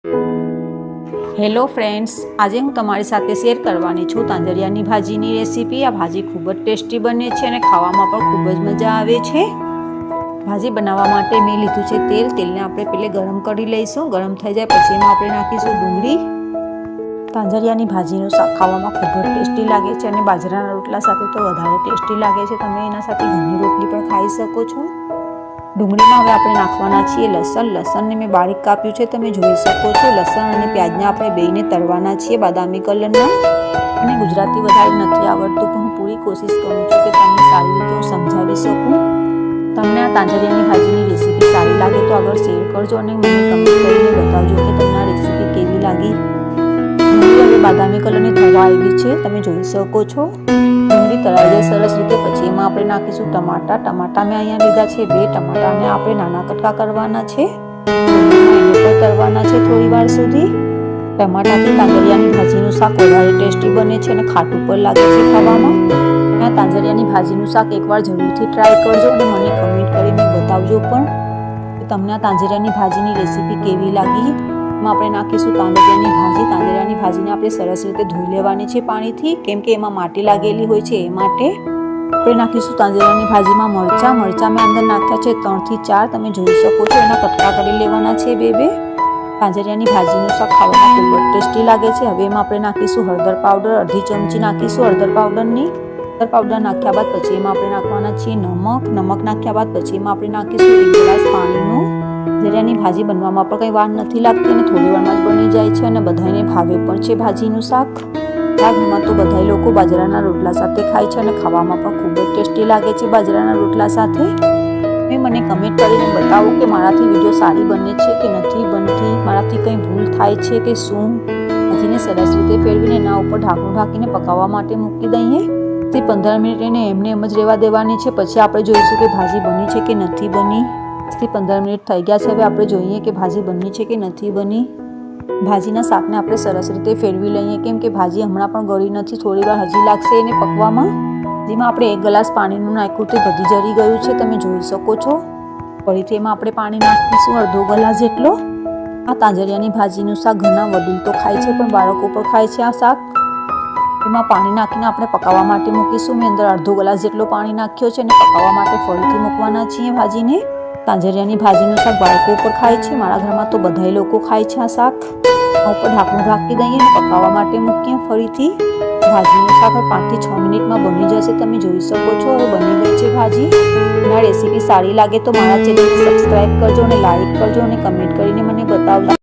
Hello friends, આજે હું તમારી સાથે શેર કરવાની છું તાંજરિયાની ભાજીની રેસીપી। આ ભાજી ખૂબ જ ટેસ્ટી બને છે અને ખાવામાં પણ ખૂબ જ મજા આવે છે। ભાજી બનાવવા માટે મેં લીધું છે તેલ। તેલને આપણે પહેલે ગરમ કરી લઈશું। ગરમ થઈ જાય પછી એમાં આપણે નાખીશું ડુંગળી। તાંજરિયાની ભાજીનું શાક ખાવામાં ખૂબ જ ટેસ્ટી લાગે છે અને બાજરાના રોટલા સાથે તો વધારે ટેસ્ટી લાગે છે। તમે એના સાથે ઘણી રોટલી પણ ખાઈ શકો છો। ડુંગળીમાં હવે આપણે નાખવાના છીએ લસણ। લસણને મેં બારીક કાપ્યું છે, તમે જોઈ શકો છો। લસણ અને પ્યાજને આપણે બેયને તળવાના છીએ બાદામી કલરના। અને ગુજરાતી વધારે નથી આવડતું, પણ હું પૂરી કોશિશ કરું છું કે તમને સારી રીતે હું સમજાવી શકું। તમને આ તાંજરિયાની ભાજીની રેસીપી સારી લાગે તો આગળ શેર કરજો અને મને કમેન્ટ કરીને બતાવજો કે તમને આ રેસીપી કેવી લાગી। ડુંગળી હવે બાદામી કલરની થવા આવી છે, તમે જોઈ શકો છો। ડુંગળી તળાઈ જાય સરસ રીતે પછી એમાં આપણે નાખીશું ટમાટા। ટમાટા મેં અહીંયા લીધા છે 2 ટમાટાને આપણે નાના કટકા કરવાના છે। એને પણ તળવાના છે થોડી વાર સુધી। ટમાટાથી તાંજરિયાની ભાજીનું શાક વધારે ટેસ્ટી બને છે અને ખાટું પણ લાગે છે ખાવામાં। આ તાંજરિયાની ભાજીનું શાક એકવાર જરૂરથી ટ્રાય કરજો અને મને કમેન્ટ કરીને બતાવજો પણ કે તમને આ તાંજરિયાની ભાજીની રેસીપી કેવી લાગી। એમાં આપણે નાખીશું તાંજરિયાની ભાજી। તાંજરિયાની ભાજીને આપણે સરસ રીતે ધોઈ લેવાની છે પાણીથી, કેમ કે એમાં માટી લાગેલી હોય છે એ માટે। આપણે નાખીશું તાંજરિયાની ભાજીમાં મરચાં। મરચાં મેં અંદર નાખ્યા છે 3 થી 4, તમે જોઈ શકો છો। એના કટકા કરી લેવાના છે 2-2। તાંજરિયાની ભાજીનું શાક ખાવામાં ખૂબ જ ટેસ્ટી લાગે છે। હવે એમાં આપણે નાખીશું હળદર પાવડર। અડધી ચમચી નાખીશું હળદર પાવડરની। હળદર પાવડર નાખ્યા બાદ પછી એમાં આપણે નાખવાના છીએ નમક। નમક નાખ્યા બાદ પછી એમાં આપણે નાખીશું 1 ગ્લાસ પાણીનું। તાંજરિયાની ભાજી બનવામાં પણ કંઈ વાર નથી લાગતી અને થોડી વારમાં જ બની જાય છે અને બધાને ભાવે પણ છે ભાજીનું શાક। આ ઘરમાં તો બધા લોકો બાજરાના રોટલા સાથે ખાય છે અને ખાવામાં પણ ખૂબ જ ટેસ્ટી લાગે છે બાજરાના રોટલા સાથે। મને કમેન્ટ કરીને બતાવો કે મારાથી વિડીયો સારી બને છે કે નથી બનતી, મારાથી કંઈ ભૂલ થાય છે કે શું। ભાજીને સરસ રીતે ફેરવીને એના ઉપર ઢાંકણું ઢાંકીને પકાવવા માટે મૂકી દઈએ। 15 મિનિટ એને એમને એમ જ રહેવા દેવાની છે, પછી આપણે જોઈશું કે ભાજી બની છે કે નથી બની। 15 મિનિટ થઈ ગયા છે, હવે આપણે જોઈએ કે ભાજી બની છે કે નથી બની। ભાજીના શાકને આપણે સરસ રીતે ફેરવી લઈએ, કેમ કે ભાજી હમણાં પણ ગળી નથી, થોડી વાર હજી લાગશે એને પકવામાં। જેમાં આપણે 1 ગ્લાસ પાણીનું નાખ્યું તે બધી જરી ગયું છે, તમે જોઈ શકો છો। ફરીથી એમાં આપણે પાણી નાખીશું અડધો ગ્લાસ જેટલો। આ તાંજરિયાની ભાજીનું શાક ઘણા વડીલ તો ખાય છે, પણ બાળકો પણ ખાય છે આ શાક। એમાં પાણી નાખીને આપણે પકાવવા માટે મૂકીશું। મેં અંદર અડધો ગ્લાસ જેટલો પાણી નાખ્યો છે અને પકાવવા માટે ફરીથી મૂકવાના છીએ ભાજીને। તાંજરિયાની ભાજીનું શાક બાળકો પણ ખાય છે, મારા ઘરમાં તો બધા લોકો ખાય છે આ શાક। ઉપર ઢાંકણું ઢાંકી દઈએ અને પકાવવા માટે મૂકીએ ફરીથી। ભાજીનું શાક 5 થી 6 મિનિટમાં બની જશે, તમે જોઈ શકો છો। હવે બની ગઈ છે ભાજી। આ રેસીપી સારી લાગે તો મારા ચેનલને સબસ્ક્રાઈબ કરજો અને લાઈક કરજો અને કમેન્ટ કરીને મને બતાવજો।